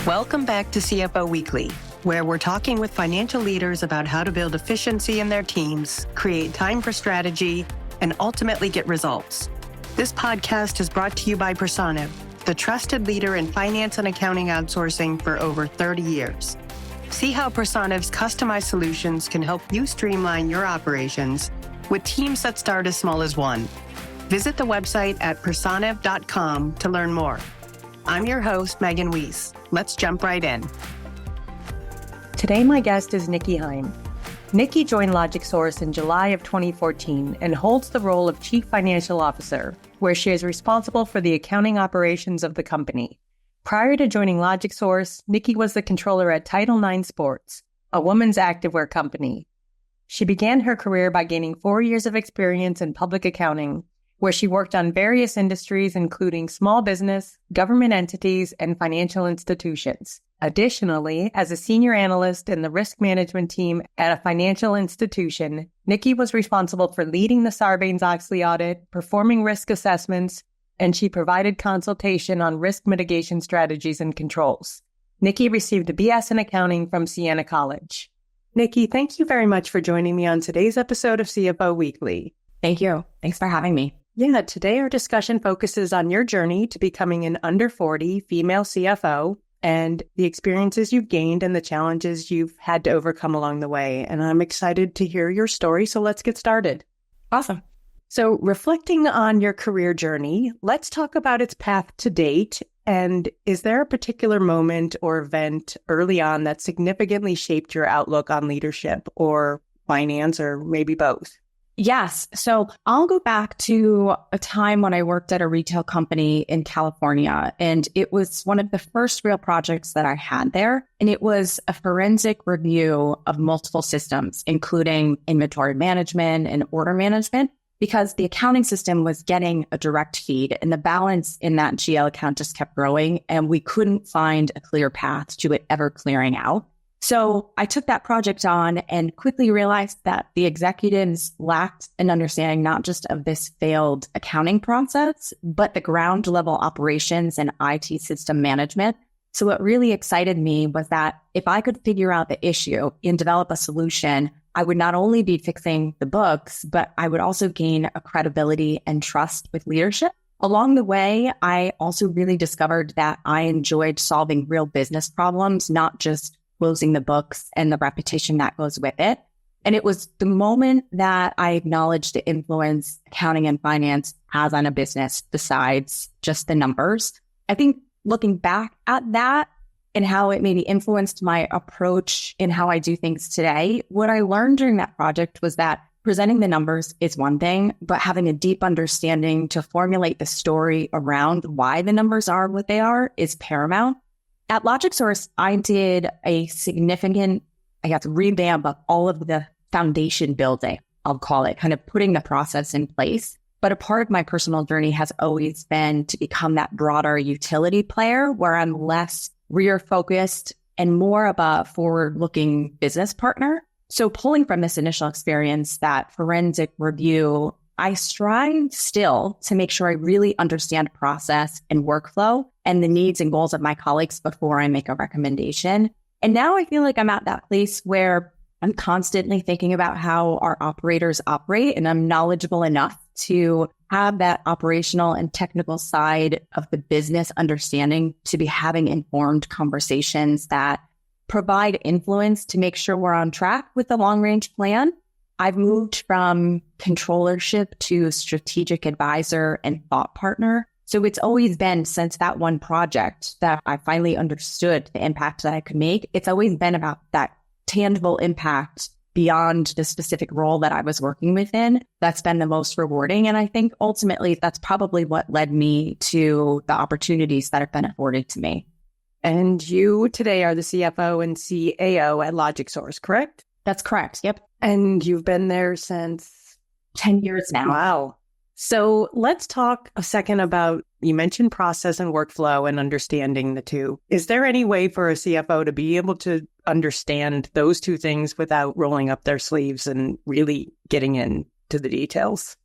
Welcome back to CFO Weekly, where we're talking with financial leaders about how to build efficiency in their teams, create time for strategy, and ultimately get results. This podcast is brought to you by Personiv, the trusted leader in finance and accounting outsourcing for over 30 years. See how Personiv's customized solutions can help you streamline your operations with teams that start as small as one. Visit the website at personiv.com to learn more. I'm your host, Megan Weis. Let's jump right in. Today, my guest is Niki Heim. Niki joined LogicSource in July of 2014 and holds the role of Chief Financial Officer, where she is responsible for the accounting operations of the company. Prior to joining LogicSource, Niki was the controller at Title IX Sports, a women's activewear company. She began her career by gaining 4 years of experience in public accounting, where she worked on various industries, including small business, government entities, and financial institutions. Additionally, as a senior analyst in the risk management team at a financial institution, Niki was responsible for leading the Sarbanes-Oxley audit, performing risk assessments, and she provided consultation on risk mitigation strategies and controls. Niki received a BS in accounting from Siena College. Niki, thank you very much for joining me on today's episode of CFO Weekly. Thank you. Thanks for having me. Yeah, today our discussion focuses on your journey to becoming an under 40 female CFO and the experiences you've gained and the challenges you've had to overcome along the way. And I'm excited to hear your story, so let's get started. Awesome. So reflecting on your career journey, let's talk about its path to date. And is there a particular moment or event early on that significantly shaped your outlook on leadership or finance, or maybe both? Yes. So I'll go back to a time when I worked at a retail company in California, and it was one of the first real projects that I had there. And it was a forensic review of multiple systems, including inventory management and order management, because the accounting system was getting a direct feed and the balance in that GL account just kept growing, and we couldn't find a clear path to it ever clearing out. So I took that project on and quickly realized that the executives lacked an understanding not just of this failed accounting process, but the ground level operations and IT system management. So what really excited me was that if I could figure out the issue and develop a solution, I would not only be fixing the books, but I would also gain a credibility and trust with leadership. Along the way, I also really discovered that I enjoyed solving real business problems, not just closing the books and the reputation that goes with it. And it was the moment that I acknowledged the influence accounting and finance has on a business besides just the numbers. I think looking back at that and how it maybe influenced my approach in how I do things today, what I learned during that project was that presenting the numbers is one thing, but having a deep understanding to formulate the story around why the numbers are what they are is paramount. At LogicSource, I did a significant, revamp of all of the foundation building, I'll call it, kind of putting the process in place. But a part of my personal journey has always been to become that broader utility player where I'm less rear-focused and more of a forward-looking business partner. So pulling from this initial experience, that forensic review, I strive still to make sure I really understand process and workflow and the needs and goals of my colleagues before I make a recommendation. And now I feel like I'm at that place where I'm constantly thinking about how our operators operate, and I'm knowledgeable enough to have that operational and technical side of the business understanding to be having informed conversations that provide influence to make sure we're on track with the long-range plan. I've moved from controllership to strategic advisor and thought partner. So it's always been, since that one project that I finally understood the impact that I could make, it's always been about that tangible impact beyond the specific role that I was working within. That's been the most rewarding. And I think ultimately that's probably what led me to the opportunities that have been afforded to me. And you today are the CFO and CAO at LogicSource, correct? That's correct. Yep. And you've been there since 10 years now. Wow. So let's talk a second about, you mentioned process and workflow and understanding the two. Is there any way for a CFO to be able to understand those two things without rolling up their sleeves and really getting into the details?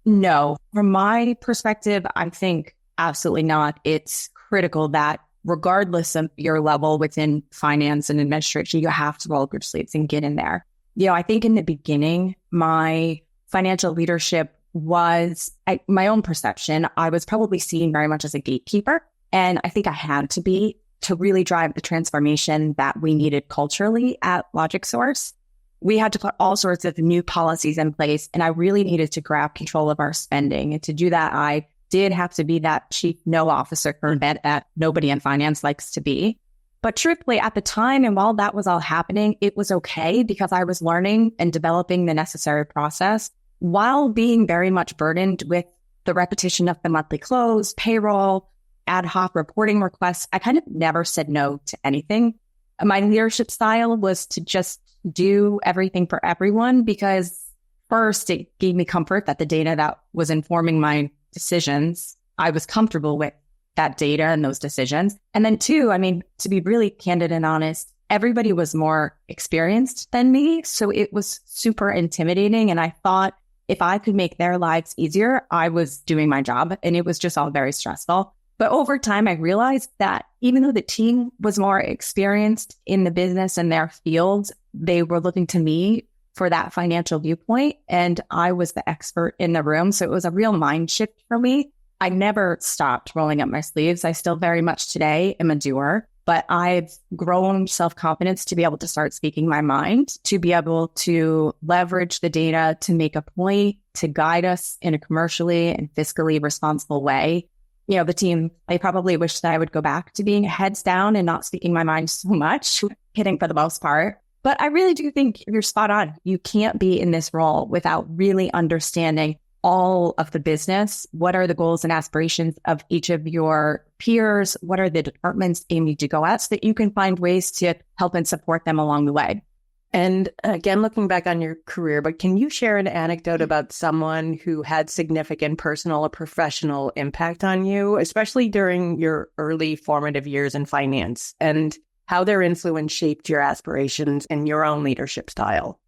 No. From my perspective, I think absolutely not. It's critical that regardless of your level within finance and administration, you have to roll up your sleeves and get in there. I think in the beginning, my financial leadership was, my own perception, I was probably seen very much as a gatekeeper. And I think I had to be to really drive the transformation that we needed culturally at LogicSource. We had to put all sorts of new policies in place, and I really needed to grab control of our spending. And to do that, I did have to be that chief no officer that nobody in finance likes to be. But truthfully, at the time, and while that was all happening, it was okay because I was learning and developing the necessary process while being very much burdened with the repetition of the monthly close, payroll, ad hoc reporting requests. I kind of never said no to anything. My leadership style was to just do everything for everyone because first, it gave me comfort that the data that was informing my decisions, I was comfortable with that data and those decisions. And then two, to be really candid and honest, everybody was more experienced than me. So it was super intimidating. And I thought if I could make their lives easier, I was doing my job. And it was just all very stressful. But over time, I realized that even though the team was more experienced in the business and their fields, they were looking to me for that financial viewpoint. And I was the expert in the room. So it was a real mind shift for me. I never stopped rolling up my sleeves. I still very much today am a doer, but I've grown self-confidence to be able to start speaking my mind, to be able to leverage the data to make a point, to guide us in a commercially and fiscally responsible way. The team, I probably wish that I would go back to being heads down and not speaking my mind so much, hitting for the most part. But I really do think you're spot on. You can't be in this role without really understanding all of the business. What are the goals and aspirations of each of your peers? What are the departments aiming to go at so that you can find ways to help and support them along the way? And again, looking back on your career, but can you share an anecdote about someone who had significant personal or professional impact on you, especially during your early formative years in finance, and how their influence shaped your aspirations and your own leadership style?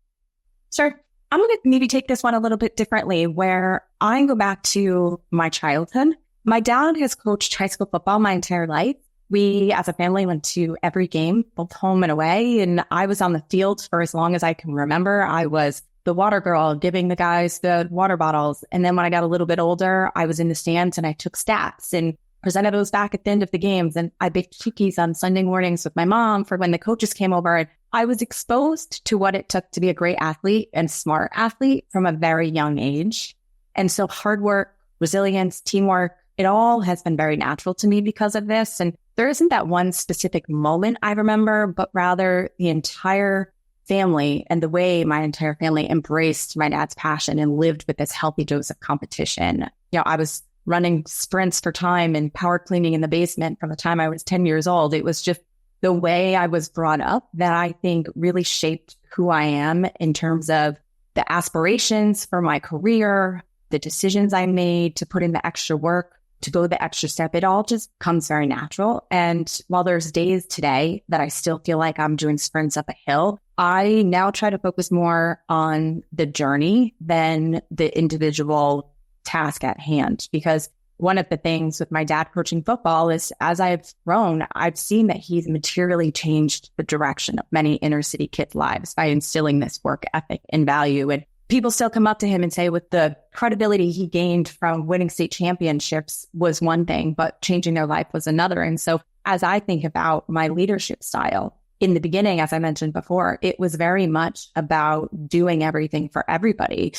Sure. I'm going to maybe take this one a little bit differently, where I go back to my childhood. My dad has coached high school football my entire life. We, as a family, went to every game, both home and away. And I was on the field for as long as I can remember. I was the water girl, giving the guys the water bottles. And then when I got a little bit older, I was in the stands and I took stats and presented those back at the end of the games. And I baked cookies on Sunday mornings with my mom for when the coaches came over. And I was exposed to what it took to be a great athlete and smart athlete from a very young age. And so hard work, resilience, teamwork, it all has been very natural to me because of this. And there isn't that one specific moment I remember, but rather the entire family and the way my entire family embraced my dad's passion and lived with this healthy dose of competition. I was running sprints for time and power cleaning in the basement from the time I was 10 years old. It was just the way I was brought up that I think really shaped who I am in terms of the aspirations for my career, the decisions I made to put in the extra work, to go the extra step. It all just comes very natural. And while there's days today that I still feel like I'm doing sprints up a hill, I now try to focus more on the journey than the individual task at hand. Because one of the things with my dad coaching football is as I've grown, I've seen that he's materially changed the direction of many inner city kids' lives by instilling this work ethic and value. And people still come up to him and say with the credibility he gained from winning state championships was one thing, but changing their life was another. And so as I think about my leadership style, in the beginning, as I mentioned before, it was very much about doing everything for everybody.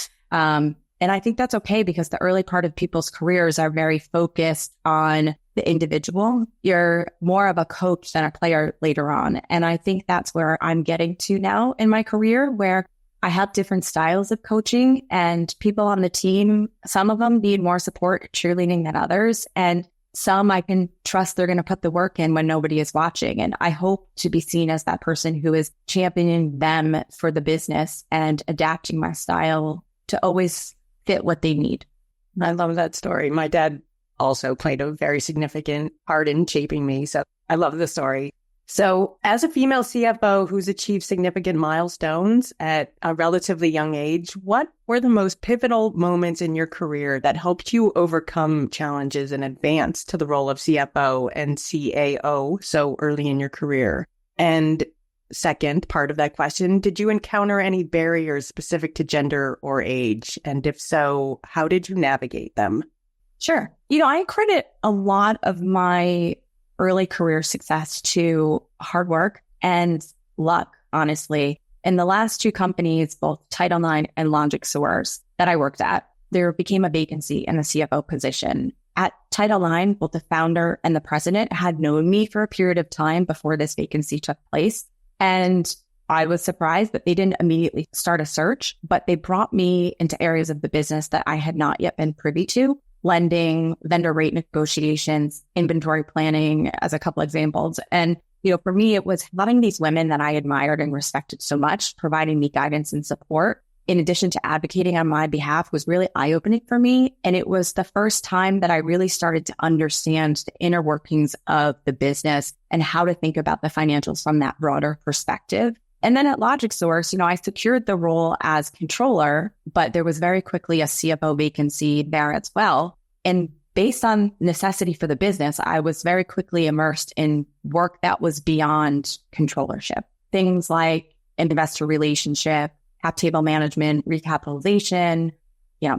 And I think that's okay because the early part of people's careers are very focused on the individual. You're more of a coach than a player later on. And I think that's where I'm getting to now in my career, where I have different styles of coaching and people on the team. Some of them need more support, cheerleading than others. And some I can trust they're going to put the work in when nobody is watching. And I hope to be seen as that person who is championing them for the business and adapting my style to always fit what they need. I love that story. My dad also played a very significant part in shaping me. So I love the story. So as a female CFO who's achieved significant milestones at a relatively young age, what were the most pivotal moments in your career that helped you overcome challenges and advance to the role of CFO and CAO so early in your career? And second part of that question, did you encounter any barriers specific to gender or age? And if so, how did you navigate them? Sure. I credit a lot of my early career success to hard work and luck, honestly. In the last two companies, both Title IX and LogicSource that I worked at, there became a vacancy in the CFO position. At Title IX, both the founder and the president had known me for a period of time before this vacancy took place. And I was surprised that they didn't immediately start a search, but they brought me into areas of the business that I had not yet been privy to. Lending, vendor rate negotiations, inventory planning as a couple examples. And, for me, it was having these women that I admired and respected so much, providing me guidance and support, in addition to advocating on my behalf, was really eye-opening for me. And it was the first time that I really started to understand the inner workings of the business and how to think about the financials from that broader perspective. And then at LogicSource, I secured the role as controller, but there was very quickly a CFO vacancy there as well. And based on necessity for the business, I was very quickly immersed in work that was beyond controllership. Things like investor relationship, cap table management, recapitalization,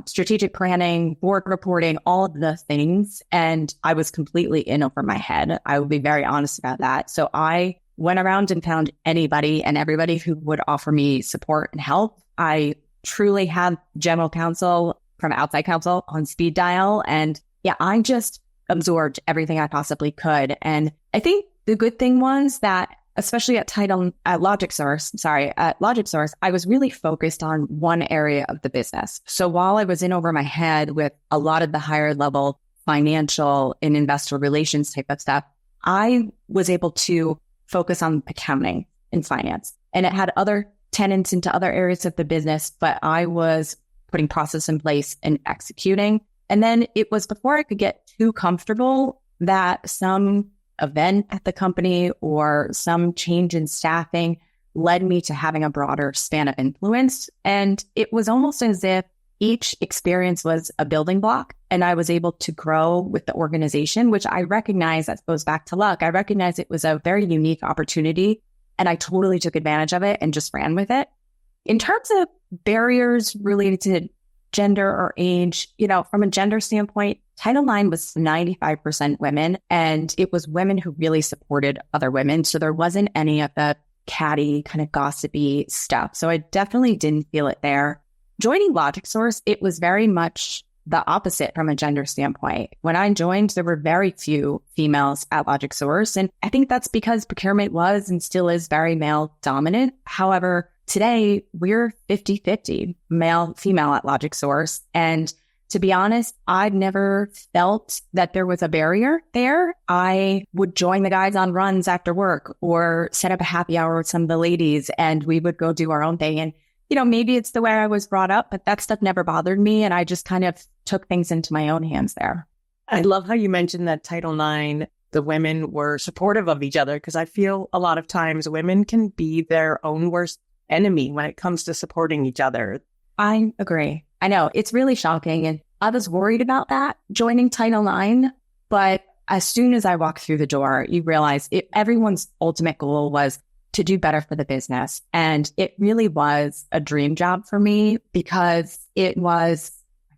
strategic planning, board reporting, all of the things. And I was completely in over my head. I will be very honest about that. So I went around and found anybody and everybody who would offer me support and help. I truly had general counsel from outside counsel on speed dial. And I just absorbed everything I possibly could. And I think the good thing was that, especially at LogicSource, I was really focused on one area of the business. So while I was in over my head with a lot of the higher level financial and investor relations type of stuff, I was able to focus on accounting and finance. And it had other tenants into other areas of the business, but I was putting process in place and executing. And then it was before I could get too comfortable that some event at the company or some change in staffing led me to having a broader span of influence. And it was almost as if each experience was a building block and I was able to grow with the organization, which I recognize, that goes back to luck. I recognize it was a very unique opportunity and I totally took advantage of it and just ran with it. In terms of barriers related to gender or age, from a gender standpoint, Title IX was 95% women, and it was women who really supported other women. So there wasn't any of the catty kind of gossipy stuff. So I definitely didn't feel it there. Joining LogicSource, it was very much the opposite from a gender standpoint. When I joined, there were very few females at LogicSource. And I think that's because procurement was and still is very male dominant. However, today we're 50-50 male, female at LogicSource. And to be honest, I've never felt that there was a barrier there. I would join the guys on runs after work or set up a happy hour with some of the ladies and we would go do our own thing. And maybe it's the way I was brought up, but that stuff never bothered me. And I just kind of took things into my own hands there. I love how you mentioned that Title IX, the women were supportive of each other, because I feel a lot of times women can be their own worst enemy when it comes to supporting each other. I agree. I know it's really shocking. And I was worried about that joining Title IX. But as soon as I walked through the door, you realize everyone's ultimate goal was to do better for the business. And it really was a dream job for me because I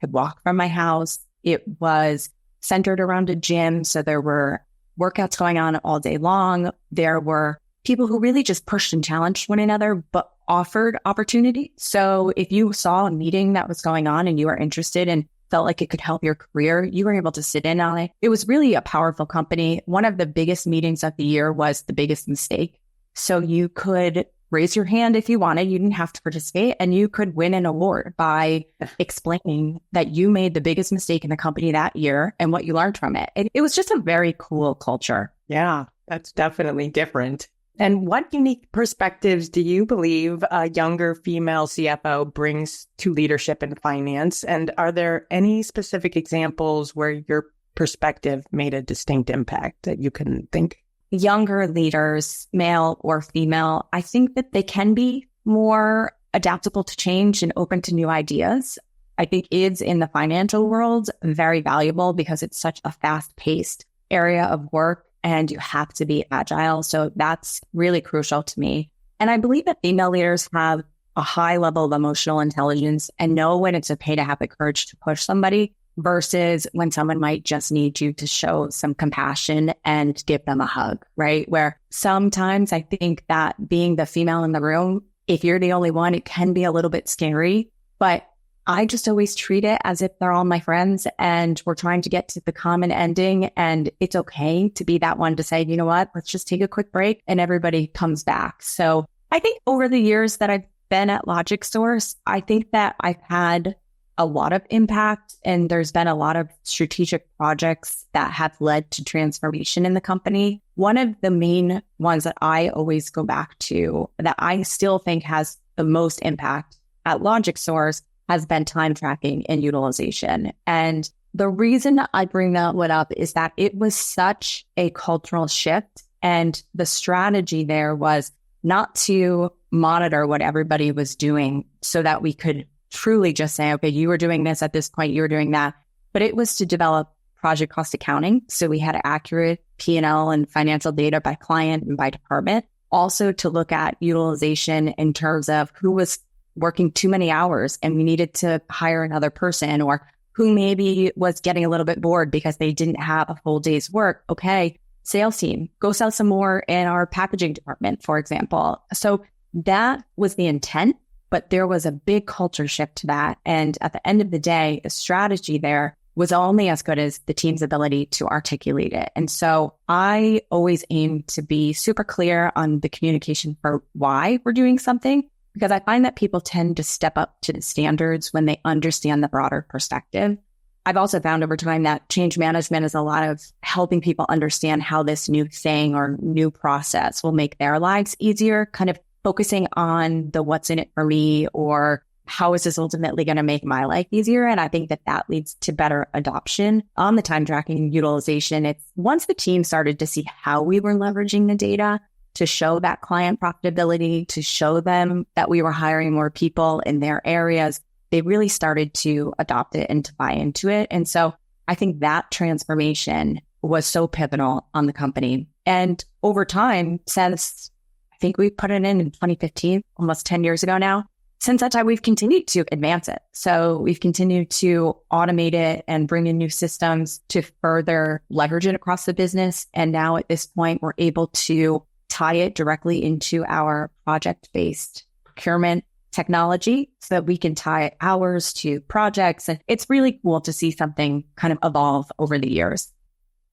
could walk from my house. It was centered around a gym. So there were workouts going on all day long. There were people who really just pushed and challenged one another, but offered opportunity. So if you saw a meeting that was going on and you were interested and felt like it could help your career, you were able to sit in on it. It was really a powerful company. One of the biggest meetings of the year was the biggest mistake. So you could raise your hand if you wanted. You didn't have to participate, and you could win an award by explaining that you made the biggest mistake in the company that year and what you learned from it. It was just a very cool culture. Yeah, that's definitely different. And what unique perspectives do you believe a younger female CFO brings to leadership and finance? And are there any specific examples where your perspective made a distinct impact that you can think? younger leaders, male or female, I think that they can be more adaptable to change and open to new ideas. I think is in the financial world very valuable because it's such a fast-paced area of work and you have to be agile. So that's really crucial to me. And I believe that female leaders have a high level of emotional intelligence and know when it's okay to have the courage to push somebody versus when someone might just need you to show some compassion and give them a hug, right? Where sometimes I think that being the female in the room, if you're the only one, it can be a little bit scary, but I just always treat it as if they're all my friends and we're trying to get to the common ending. And it's okay to be that one to say, you know what, let's just take a quick break and everybody comes back. So I think over the years that I've been at LogicSource, I think that I've had a lot of impact and there's been a lot of strategic projects that have led to transformation in the company. One of the main ones that I always go back to that I still think has the most impact at LogicSource has been time tracking and utilization. And the reason I bring that one up is that it was such a cultural shift. And the strategy there was not to monitor what everybody was doing so that we could truly just say, okay, you were doing this at this point, you were doing that. But it was to develop project cost accounting. So we had accurate P&L and financial data by client and by department. Also to look at utilization in terms of who was working too many hours and we needed to hire another person, or who maybe was getting a little bit bored because they didn't have a full day's work. Okay, sales team, go sell some more in our packaging department, for example. So that was the intent, but there was a big culture shift to that. And at the end of the day, the strategy there was only as good as the team's ability to articulate it. And so I always aim to be super clear on the communication for why we're doing something, because I find that people tend to step up to the standards when they understand the broader perspective. I've also found over time that change management is a lot of helping people understand how this new thing or new process will make their lives easier, kind of focusing on the what's in it for me or how is this ultimately going to make my life easier. And I think that that leads to better adoption on the time tracking and utilization. It's once the team started to see how we were leveraging the data to show that client profitability, to show them that we were hiring more people in their areas, they really started to adopt it and to buy into it. And so I think that transformation was so pivotal on the company. And over time, since I think we put it in 2015, almost 10 years ago now, since that time, we've continued to advance it. So we've continued to automate it and bring in new systems to further leverage it across the business. And now at this point, we're able to tie it directly into our project-based procurement technology so that we can tie hours to projects. And it's really cool to see something kind of evolve over the years.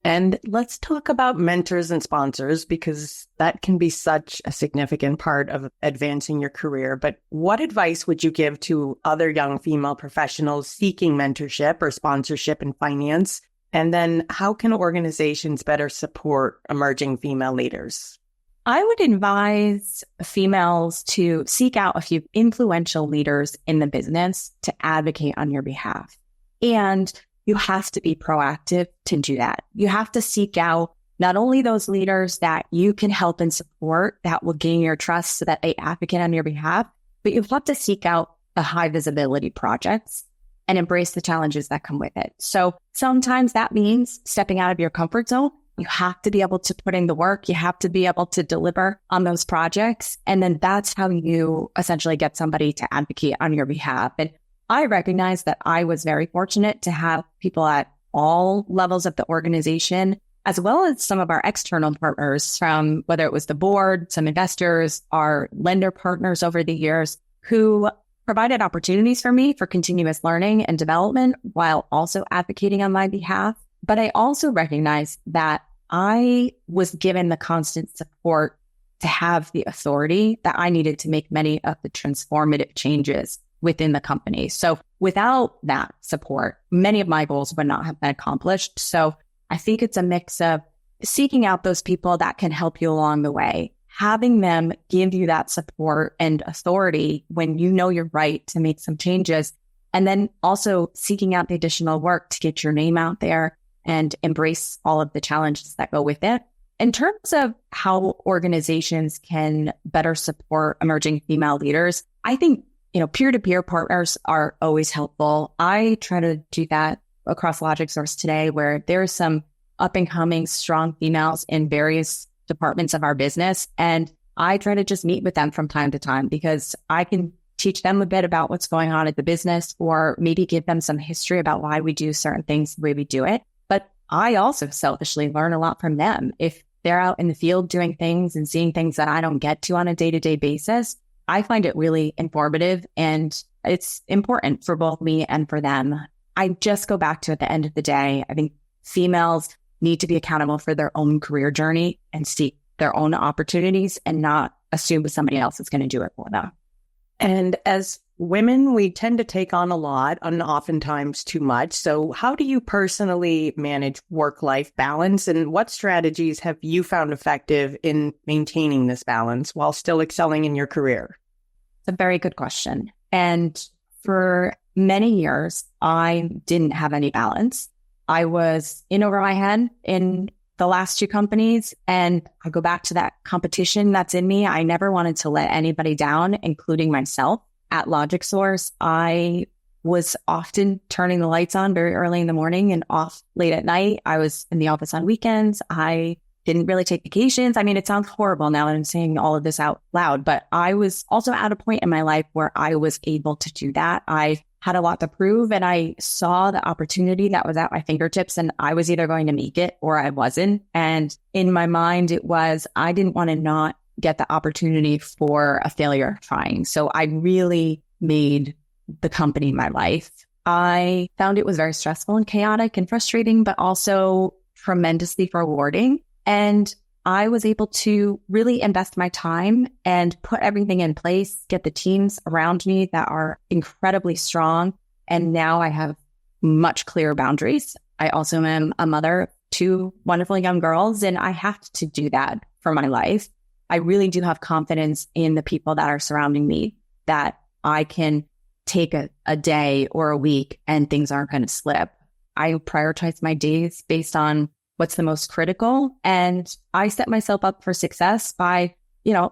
And let's talk about mentors and sponsors, because that can be such a significant part of advancing your career. But what advice would you give to other young female professionals seeking mentorship or sponsorship in finance? And then how can organizations better support emerging female leaders? I would advise females to seek out a few influential leaders in the business to advocate on your behalf. And you have to be proactive to do that. You have to seek out not only those leaders that you can help and support that will gain your trust so that they advocate on your behalf, but you have to seek out the high visibility projects and embrace the challenges that come with it. So sometimes that means stepping out of your comfort zone. You have to be able to put in the work. You have to be able to deliver on those projects. And then that's how you essentially get somebody to advocate on your behalf. And I recognize that I was very fortunate to have people at all levels of the organization, as well as some of our external partners from whether it was the board, some investors, our lender partners over the years who provided opportunities for me for continuous learning and development while also advocating on my behalf. But I also recognize that I was given the constant support to have the authority that I needed to make many of the transformative changes within the company. So without that support, many of my goals would not have been accomplished. So I think it's a mix of seeking out those people that can help you along the way, having them give you that support and authority when you know you're right to make some changes, and then also seeking out the additional work to get your name out there and embrace all of the challenges that go with it. in terms of how organizations can better support emerging female leaders, I think, peer-to-peer partners are always helpful. I try to do that across LogicSource today, where there's some up-and-coming strong females in various departments of our business. And I try to just meet with them from time to time because I can teach them a bit about what's going on at the business, or maybe give them some history about why we do certain things the way we do it. But I also selfishly learn a lot from them. If they're out in the field doing things and seeing things that I don't get to on a day-to-day basis, I find it really informative, and it's important for both me and for them. I just go back to, at the end of the day, I think females need to be accountable for their own career journey and seek their own opportunities and not assume somebody else is going to do it for them. And as women, we tend to take on a lot and oftentimes too much. So how do you personally manage work-life balance, and what strategies have you found effective in maintaining this balance while still excelling in your career? It's a very good question. And for many years, I didn't have any balance. I was in over my head in the last two companies, and I go back to that competition that's in me. I never wanted to let anybody down, including myself. At LogicSource, I was often turning the lights on very early in the morning and off late at night. I was in the office on weekends. I didn't really take vacations. I mean, it sounds horrible now that I'm saying all of this out loud, but I was also at a point in my life where I was able to do that. I had a lot to prove, and I saw the opportunity that was at my fingertips, and I was either going to make it or I wasn't. And in my mind, it was, I didn't want to not get the opportunity for a failure trying. So I really made the company my life. I found it was very stressful and chaotic and frustrating, but also tremendously rewarding. And I was able to really invest my time and put everything in place, get the teams around me that are incredibly strong. And now I have much clearer boundaries. I also am a mother of two wonderful young girls, and I have to do that for my life. I really do have confidence in the people that are surrounding me, that I can take a day or a week and things aren't going to slip. I prioritize my days based on what's the most critical. And I set myself up for success by,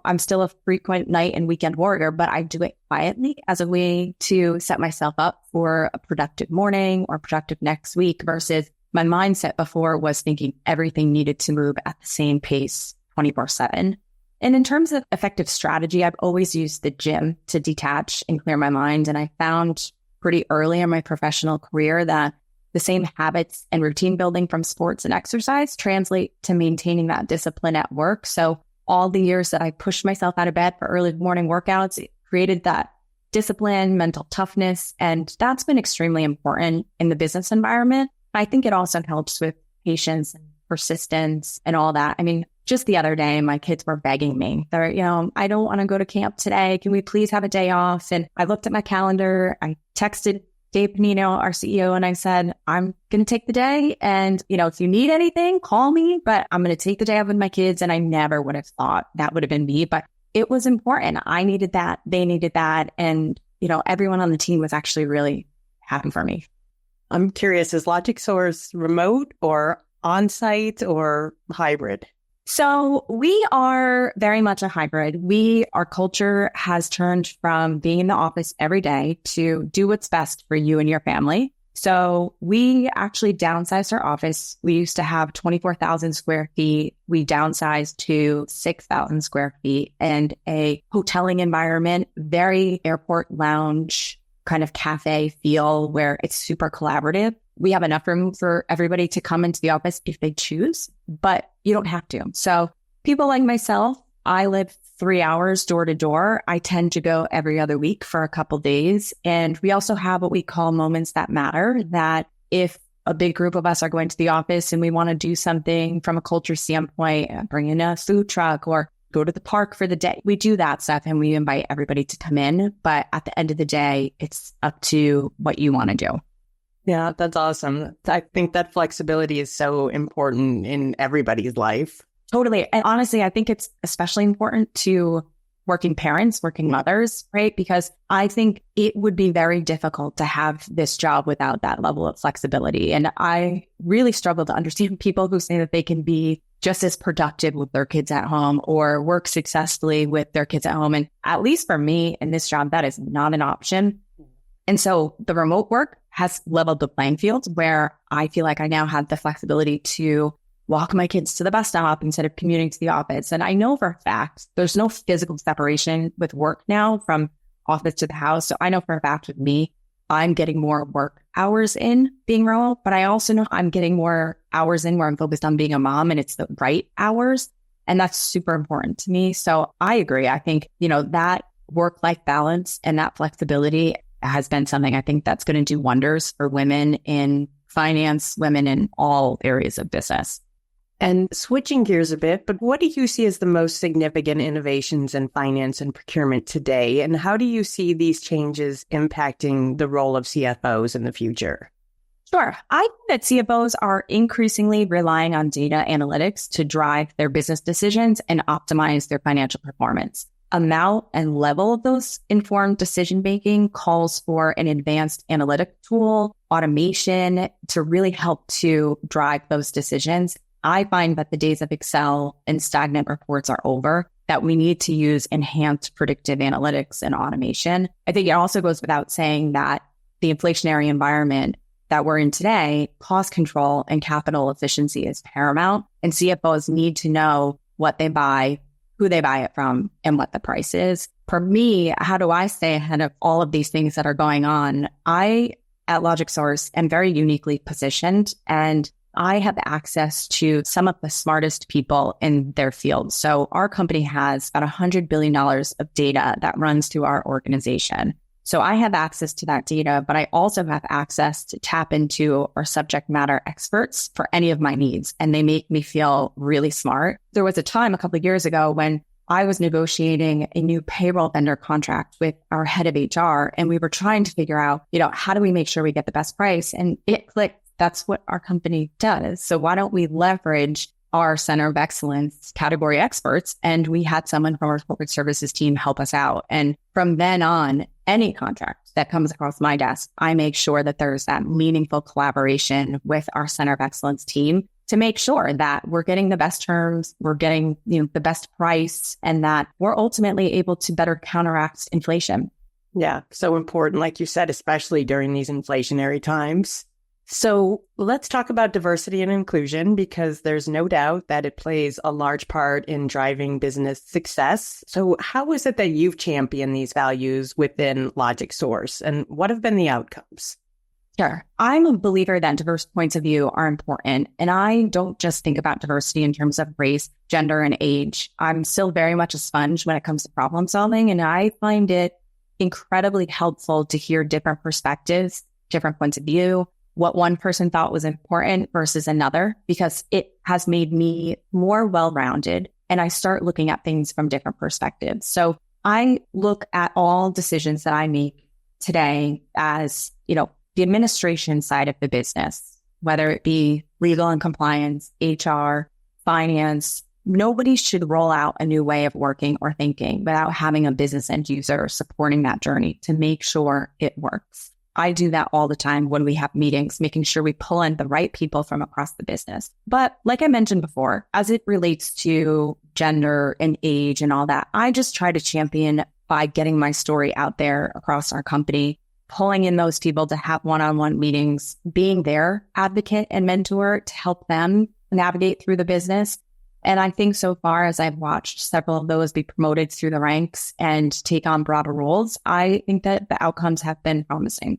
I'm still a frequent night and weekend warrior, but I do it quietly as a way to set myself up for a productive morning or productive next week, versus my mindset before was thinking everything needed to move at the same pace 24/7. And in terms of effective strategy, I've always used the gym to detach and clear my mind. And I found pretty early in my professional career that the same habits and routine building from sports and exercise translate to maintaining that discipline at work. So all the years that I pushed myself out of bed for early morning workouts, it created that discipline, mental toughness, and that's been extremely important in the business environment. I think it also helps with patience and persistence and all that. I mean, just the other day, my kids were begging me. They're, I don't want to go to camp today. Can we please have a day off? And I looked at my calendar. I texted Dave Panino, our CEO, and I said, I'm going to take the day. And, if you need anything, call me, but I'm going to take the day off with my kids. And I never would have thought that would have been me, but it was important. I needed that. They needed that. And, everyone on the team was actually really happy for me. I'm curious, is LogicSource remote or on-site or hybrid? So we are very much a hybrid. Our culture has turned from being in the office every day to do what's best for you and your family. So we actually downsized our office. We used to have 24,000 square feet. We downsized to 6,000 square feet and a hoteling environment, very airport lounge kind of cafe feel where it's super collaborative. We have enough room for everybody to come into the office if they choose, but you don't have to. So people like myself, I live 3 hours door to door. I tend to go every other week for a couple days. And we also have what we call moments that matter, that if a big group of us are going to the office and we want to do something from a culture standpoint, bring in a food truck or go to the park for the day, we do that stuff and we invite everybody to come in. But at the end of the day, it's up to what you want to do. Yeah, that's awesome. I think that flexibility is so important in everybody's life. Totally. And honestly, I think it's especially important to working parents, working mothers, right? Because I think it would be very difficult to have this job without that level of flexibility. And I really struggle to understand people who say that they can be just as productive with their kids at home or work successfully with their kids at home. And at least for me in this job, that is not an option. And so the remote work has leveled the playing field where I feel like I now have the flexibility to walk my kids to the bus stop instead of commuting to the office. And I know for a fact there's no physical separation with work now from office to the house. So I know for a fact with me, I'm getting more work hours in being remote, but I also know I'm getting more hours in where I'm focused on being a mom and it's the right hours. And that's super important to me. So I agree. I think, that work-life balance and that flexibility has been something I think that's going to do wonders for women in finance, women in all areas of business. And switching gears a bit, but what do you see as the most significant innovations in finance and procurement today? And how do you see these changes impacting the role of CFOs in the future? Sure. I think that CFOs are increasingly relying on data analytics to drive their business decisions and optimize their financial performance. Amount and level of those informed decision-making calls for an advanced analytic tool, automation to really help to drive those decisions. I find that the days of Excel and stagnant reports are over, that we need to use enhanced predictive analytics and automation. I think it also goes without saying that the inflationary environment that we're in today, cost control and capital efficiency is paramount, and CFOs need to know what they buy, who they buy it from, and what the price is. For me, how do I stay ahead of all of these things that are going on? I, at LogicSource, am very uniquely positioned, and I have access to some of the smartest people in their field. So our company has about $100 billion of data that runs through our organization. So I have access to that data, but I also have access to tap into our subject matter experts for any of my needs. And they make me feel really smart. There was a time a couple of years ago when I was negotiating a new payroll vendor contract with our head of HR, and we were trying to figure out, how do we make sure we get the best price? And it clicked. That's what our company does. So why don't we leverage our Center of Excellence category experts? And we had someone from our corporate services team help us out. And from then on, any contract that comes across my desk, I make sure that there's that meaningful collaboration with our Center of Excellence team to make sure that we're getting the best terms, we're getting the best price, and that we're ultimately able to better counteract inflation. Yeah, so important, like you said, especially during these inflationary times. So let's talk about diversity and inclusion, because there's no doubt that it plays a large part in driving business success. So how is it that you've championed these values within LogicSource, and what have been the outcomes? Sure. I'm a believer that diverse points of view are important. And I don't just think about diversity in terms of race, gender, and age. I'm still very much a sponge when it comes to problem solving. And I find it incredibly helpful to hear different perspectives, different points of view, what one person thought was important versus another, because it has made me more well-rounded and I start looking at things from different perspectives. So I look at all decisions that I make today as, the administration side of the business, whether it be legal and compliance, HR, finance. Nobody should roll out a new way of working or thinking without having a business end user supporting that journey to make sure it works. I do that all the time when we have meetings, making sure we pull in the right people from across the business. But like I mentioned before, as it relates to gender and age and all that, I just try to champion by getting my story out there across our company, pulling in those people to have one-on-one meetings, being their advocate and mentor to help them navigate through the business. And I think so far as I've watched several of those be promoted through the ranks and take on broader roles, I think that the outcomes have been promising.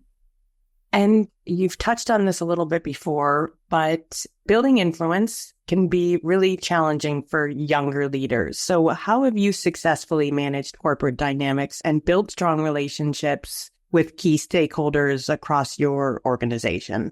And you've touched on this a little bit before, but building influence can be really challenging for younger leaders. So how have you successfully managed corporate dynamics and built strong relationships with key stakeholders across your organization?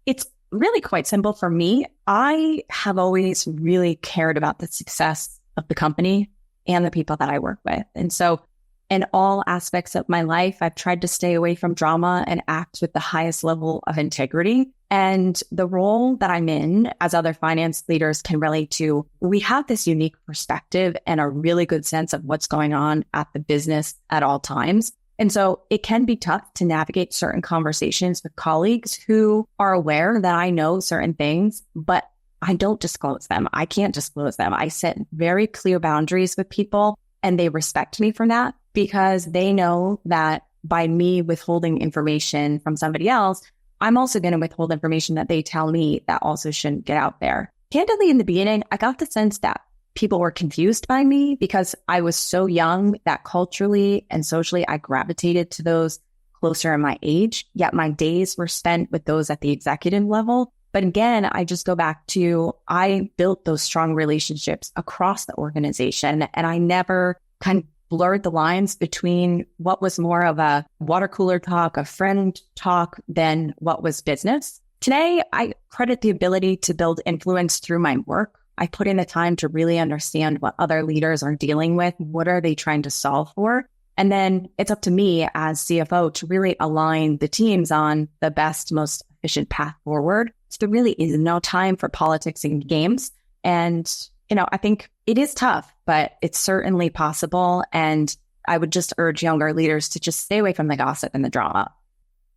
It's really quite simple for me. I have always really cared about the success of the company and the people that I work with. And so in all aspects of my life, I've tried to stay away from drama and act with the highest level of integrity. And the role that I'm in, as other finance leaders can relate to, we have this unique perspective and a really good sense of what's going on at the business at all times. And so it can be tough to navigate certain conversations with colleagues who are aware that I know certain things, but I don't disclose them. I can't disclose them. I set very clear boundaries with people and they respect me for that because they know that by me withholding information from somebody else, I'm also going to withhold information that they tell me that also shouldn't get out there. Candidly, in the beginning, I got the sense that people were confused by me because I was so young that culturally and socially, I gravitated to those closer in my age, yet my days were spent with those at the executive level. But again, I just go back to, I built those strong relationships across the organization and I never kind of blurred the lines between what was more of a water cooler talk, a friend talk, than what was business. Today, I credit the ability to build influence through my work. I put in the time to really understand what other leaders are dealing with. What are they trying to solve for? And then it's up to me as CFO to really align the teams on the best, most efficient path forward. So there really is no time for politics and games. And, I think it is tough, but it's certainly possible. And I would just urge younger leaders to just stay away from the gossip and the drama.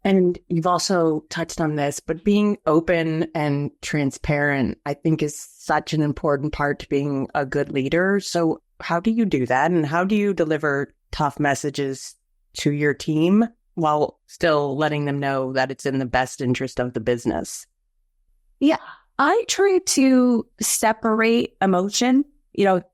And you've also touched on this, but being open and transparent, I think, is such an important part to being a good leader. So how do you do that? And how do you deliver tough messages to your team while still letting them know that it's in the best interest of the business? Yeah, I try to separate emotion.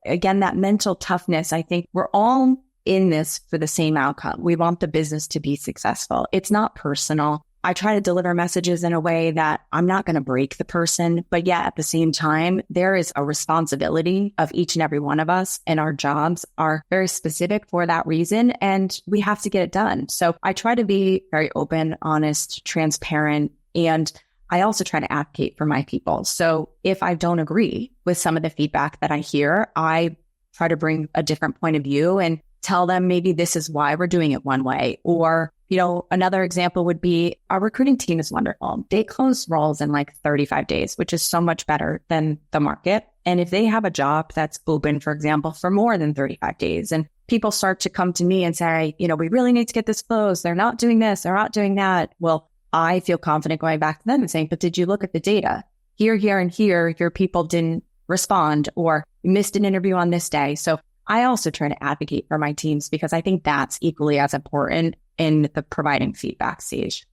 Again, that mental toughness, I think we're all in this for the same outcome. We want the business to be successful. It's not personal. I try to deliver messages in a way that I'm not going to break the person, but yet at the same time, there is a responsibility of each and every one of us, and our jobs are very specific for that reason, and we have to get it done. So I try to be very open, honest, transparent, and I also try to advocate for my people. So if I don't agree with some of the feedback that I hear, I try to bring a different point of view and tell them maybe this is why we're doing it one way. Or, another example would be our recruiting team is wonderful. They close roles in like 35 days, which is so much better than the market. And if they have a job that's open, for example, for more than 35 days, and people start to come to me and say, we really need to get this closed. They're not doing this. They're not doing that. Well, I feel confident going back to them and saying, but did you look at the data? Here, and here, your people didn't respond or missed an interview on this day. So I also try to advocate for my teams because I think that's equally as important in the providing feedback stage.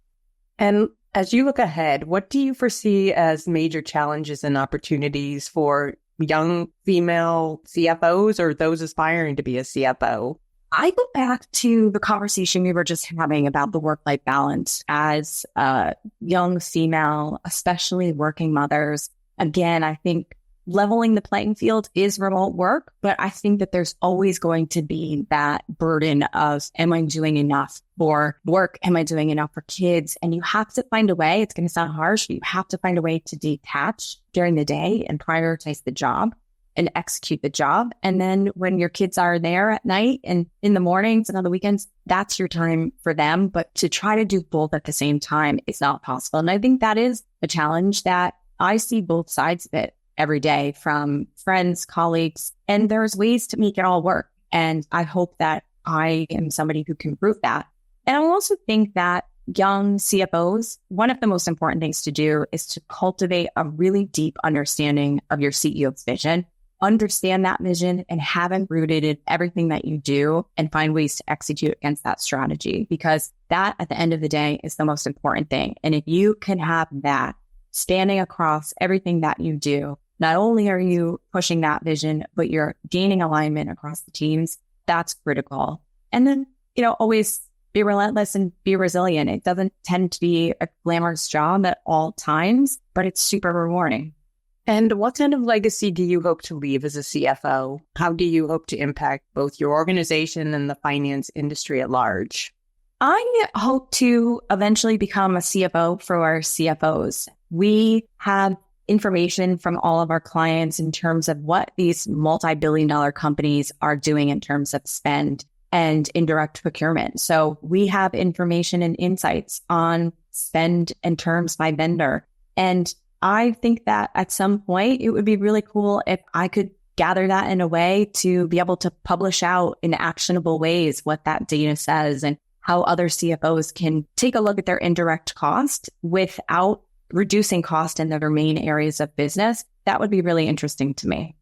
And as you look ahead, what do you foresee as major challenges and opportunities for young female CFOs or those aspiring to be a CFO? I go back to the conversation we were just having about the work-life balance as a young female, especially working mothers. Again, I think leveling the playing field is remote work, but I think that there's always going to be that burden of, am I doing enough for work? Am I doing enough for kids? And you have to find a way, it's going to sound harsh, but you have to find a way to detach during the day and prioritize the job and execute the job. And then when your kids are there at night and in the mornings and on the weekends, that's your time for them. But to try to do both at the same time is not possible. And I think that is a challenge that I see both sides of it every day from friends, colleagues, and there's ways to make it all work. And I hope that I am somebody who can prove that. And I also think that young CFOs, one of the most important things to do is to cultivate a really deep understanding of your CEO's vision, understand that vision and have it rooted in everything that you do and find ways to execute against that strategy, because that at the end of the day is the most important thing. And if you can have that spanning across everything that you do, not only are you pushing that vision, but you're gaining alignment across the teams. That's critical. And then, always be relentless and be resilient. It doesn't tend to be a glamorous job at all times, but it's super rewarding. And what kind of legacy do you hope to leave as a CFO? How do you hope to impact both your organization and the finance industry at large? I hope to eventually become a CFO for our CFOs. We have information from all of our clients in terms of what these multi-billion-dollar companies are doing in terms of spend and indirect procurement. So we have information and insights on spend and terms by vendor. And I think that at some point, it would be really cool if I could gather that in a way to be able to publish out in actionable ways what that data says and how other CFOs can take a look at their indirect cost without reducing cost in their main areas of business. that would be really interesting to me.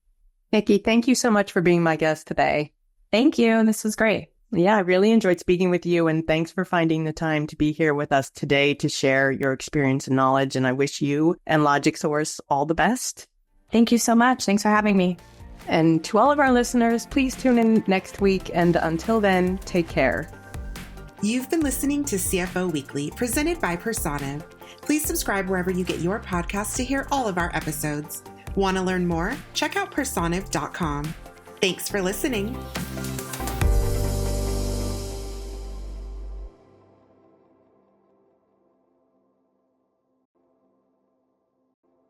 Niki, thank you so much for being my guest today. Thank you. This was great. Yeah, I really enjoyed speaking with you, and thanks for finding the time to be here with us today to share your experience and knowledge. And I wish you and LogicSource all the best. Thank you so much. Thanks for having me. And to all of our listeners, please tune in next week. And until then, take care. You've been listening to CFO Weekly, presented by Personiv. Please subscribe wherever you get your podcasts to hear all of our episodes. Want to learn more? Check out personiv.com. Thanks for listening.